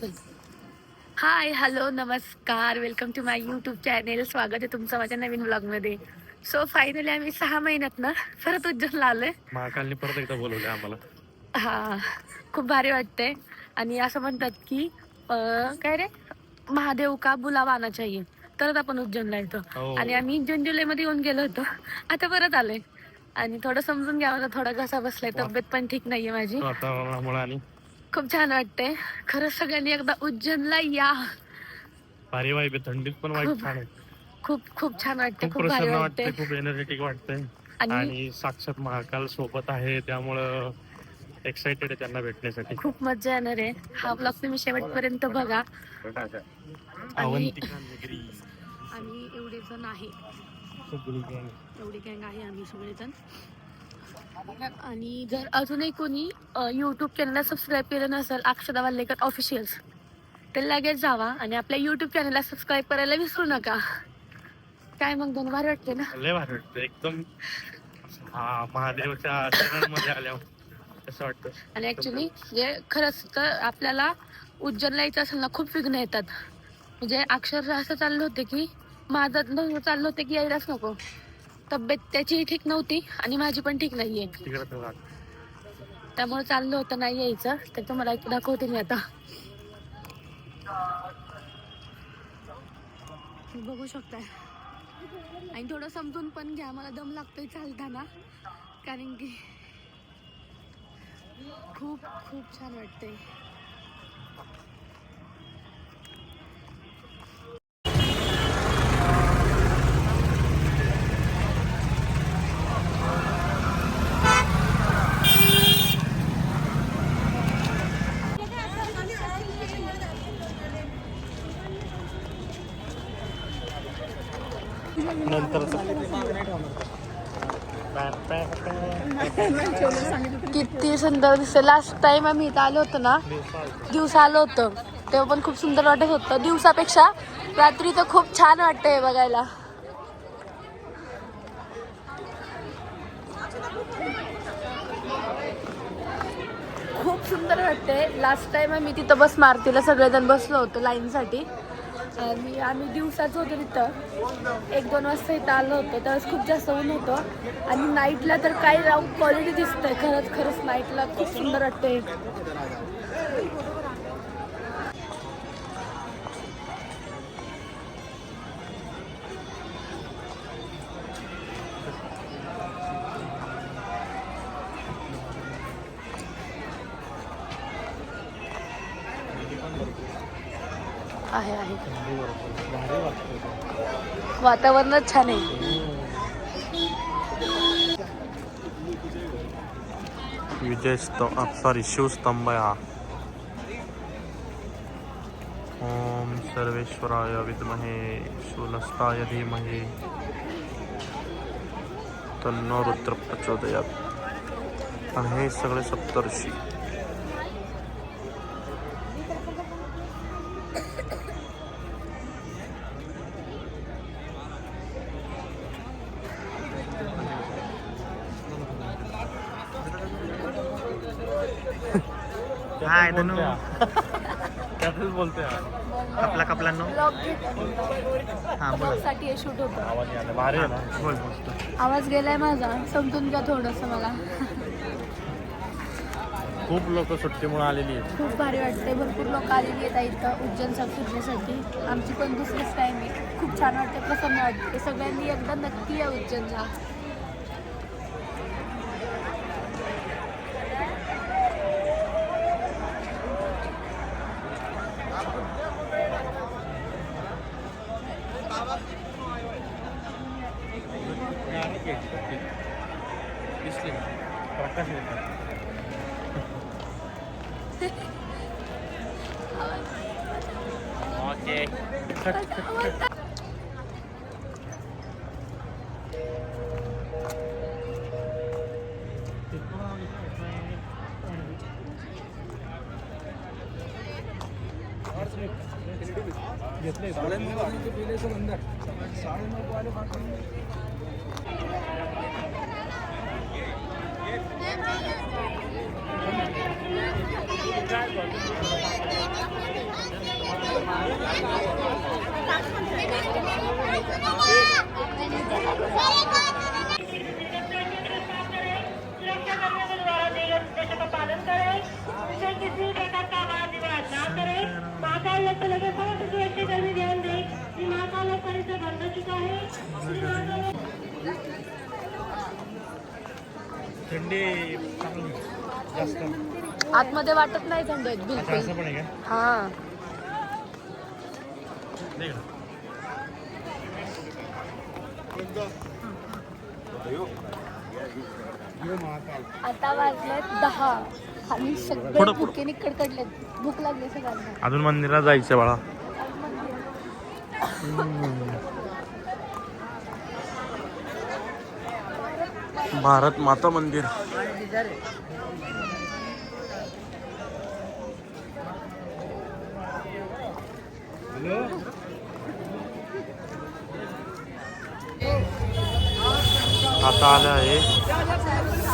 चल. Hi hello नमस्कार, welcome to my YouTube channel. स्वागत आहे तुमचं माझ्या नवीन ब्लॉगमध्ये. सो फायनली आम्ही 6 महिन्यात ना परत उज्जैनला आलोय. महाकालने परत एकदा बोलवले आम्हाला. हा, खूप भारी वाटतंय. आणि असं म्हणतात की काय रे, महादेव का बुलावा आना चाहिए, तरच आपण उज्जैनला येतो. हो. आणि आम्ही जून जुलैमध्ये येऊन गेलो होतो, आता परत आलोय. आणि थोडं समजून घ्या, मला थोडा घसा बसलाय, तब्येत पण ठीक नाहीये माझी. वातावरणामुळे आणि खूप छान वाटतंय खरंच, सगळ्यांनी एकदा उज्जैनला या. भारी वाईब आहे, थंडीत पण वाईब खूप छान आहे. खूप खूप छान वाटते, खूप खूप भारी प्रसन्न वाटते. वाटते, खूप एनर्जेटिक वाटते. आणि साक्षात महाकाल सोबत आहे, त्यामुळं एक्साइटेड आहे त्यांना भेटण्यासाठी. खूप मजा येणार आहे. हा ब्लॉग तुम्ही शेवटपर्यंत बघा. अवंतिका नगरी आणि एवढे जण आहे, एवढी गँग आहे आम्ही सगळेजण. आणि जर अजूनही कोणी यूट्यूब चॅनलला सबस्क्राईब केलं नसेल, अक्षदा वाल्लेकर ऑफिशियल्स, तर लगेच जावा आणि आपल्या यूट्यूब चॅनलला सबस्क्राईब करायला विसरू नका. काय मग दोन भारी वाटते ना? लय भारी वाटतं एकदम. महादेवाच्या चरणांमध्ये आल्यावर असं वाटतं. आणि ऍक्च्युली जे खरंच तर आपल्याला उज्जैनला यायचं असेल ना, खूप विघ्न येतात. म्हणजे अक्षरशः असं चाललं होतं की माझं चाललं होतं की यायलाच नको. तब्येत त्याचीही ठीक नव्हती आणि माझी पण ठीक नाहीये, त्यामुळे चाललं होतं नाही यायचं. तर तुम्हाला एक दाखवते मी आता, बघू शकताय. आणि थोडं समजून पण घ्या, मला दम लागतोय चालताना, कारण की खूप खूप छान वाटतंय. किती सुंदर दिसत. लास्ट टाइम आम्ही इथं आलो होतो ना, दिवसा आलो होतो, तेव्हा पण खूप सुंदर वाटत होतं. दिवसापेक्षा रात्री तर खूप छान वाटतंय बघायला. खूप सुंदर वाटतंय. लास्ट टाइम आम्ही तिथं बस मारतीला सगळेजण बसलो होतो लाईनसाठी. आणि आम्ही दिवसाच होतो तिथं, 1-2 वाजता इथं आलो होतो, त्यावेळेस खूप जास्त ऊन होतं. आणि नाईटला तर काय क्वालिटी दिसतंय, खरंच नाईटला खूप सुंदर वाटतंय. आहे वातावरणच छान आहे. शिवस्तंभ हा. ओम सर्वेश्वराय विद्महे शूलस्ताय धीमहि तन्नो रुद्र प्रचोदयात्. आणि हे सगळे सप्तर्षी हाय धनु त्यातच बोलतोय. कपला नो. हा बोल. साठी शूट होतं. आवाज आला भारी आहे ना. बोल. आवाज गेलाय माझा, समजून घ्या थोडंसं मला. खूप लोक सुट्टीमुळे आलेली आहेत. खूप भारी वाटते, भरपूर लोक आलेली आहेत इथं उज्जैनचा फिरण्यासाठी. आमची पण दुसरीच टाईम आहे. खूप छान वाटते, प्रसन्न वाटते. सगळ्यांनी एकदा नक्की या उज्जैनला. प्रकाश ओके. थंडी जास्त आतमध्ये वाटत नाही थंड आहेत बिलकुल. असं पण आहे का? हा नाही का? आता वाजले 10 आणि सगळे भुकेने कडकडलेत. भूक लागली सगळ्यांना. अजून मंदिरात जायचं बाळा. भारत माता मंदिर. आता आलं आहे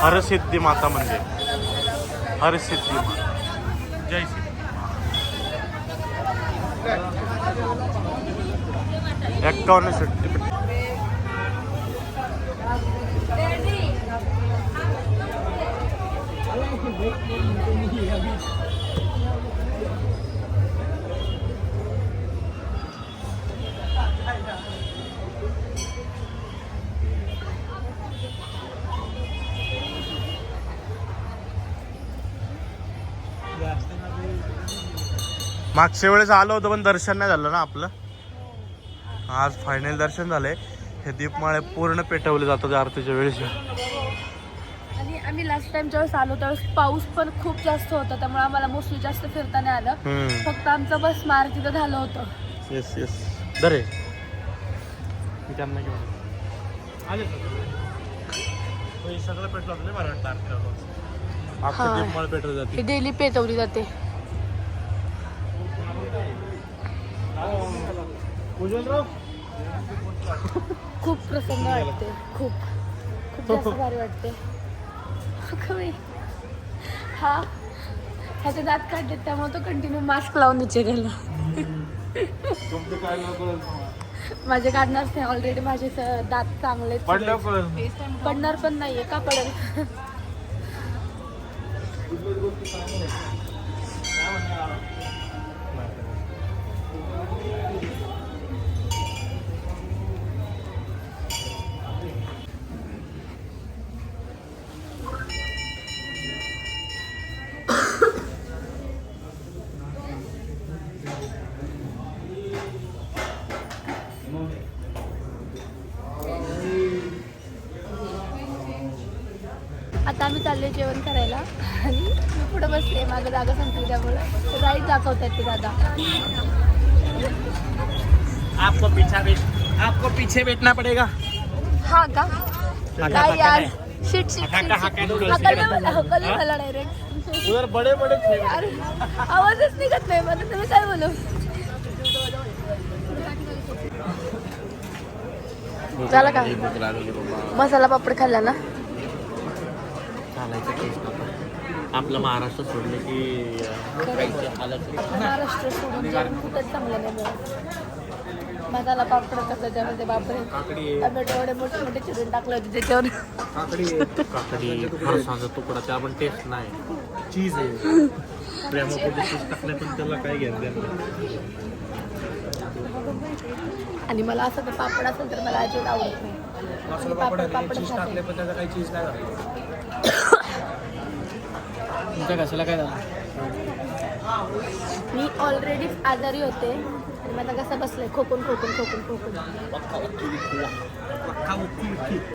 हरसिद्धी माता मंदिर. हरसिद्धी माता. जय श्री 51 शक्ती. मागच्या वेळेस आलो होतो पण दर्शन नाही झालं ना आपलं. आज फायनल दर्शन झालंय. हे दीपमाळे पूर्ण पेटवले जातात आरतीच्या वेळेस. आणि आम्ही लास्ट टाइम ज्यावेळेस आलो त्यावेळेस पाऊस पण खूप जास्त होता, त्यामुळे आम्हाला मोस्टली जास्त फिरता नाही आलं. फक्त आमचं बस मारुतीचं झालं होतं. येस येस दरे मी त्यांना घेऊन आले सगळं पेटलं होतं. मला वाटतं आता दीपमाळ पेटवली जाते. ही डेली पेटवली जाते. खूप प्रसन्न वाटते. खूप खूप जास्त भारी वाटते. हा ह्याचे दात काढले त्यामुळे तो कंटिन्यू मास्क लावून विचारायला. माझे काढणारच नाही. ऑलरेडी माझे दात चांगले पडणार पण नाहीये. का पडेल? आता आम्ही चालले जेवण करायला आणि मी पुढे बसले. माझं जागा संपली त्यामुळे राईड दाखवतात ते दादा. आपको पीछे बैठना पड़ेगा. हा का काय यार. शिट शिट हकल मला डायरेक्ट. उधर बड़े बड़े थे. अरे आवाजच निघत नाही मला. तुम्ही काय बोलू. झालं का मसाला पापड खाल्ला ना. आपलं महाराष्ट्र सोडलं की महाराष्ट्र सोडून कुठंच चांगलं नाही मिळत. मसाला पापड कसं त्याच्यामध्ये बापरे टोमॅटो एवढे मोठे मोठे चिरून टाकले होते त्याच्यावर. काकडी फरसाचा तुकडा त्या पण टेस्ट नाही. चीज आहे प्रेमामध्ये चीज टाकले पण त्याला काय घ्यायचं. आणि मला असं तर पापड असेल तर मला अजिबात आवडत नाही. पापड खाते. तुमच्या कशाला काय झालं? मी ऑलरेडीच आजारी होते आणि माझा कसा बसलाय खोकून खोकून खोकून खोकून.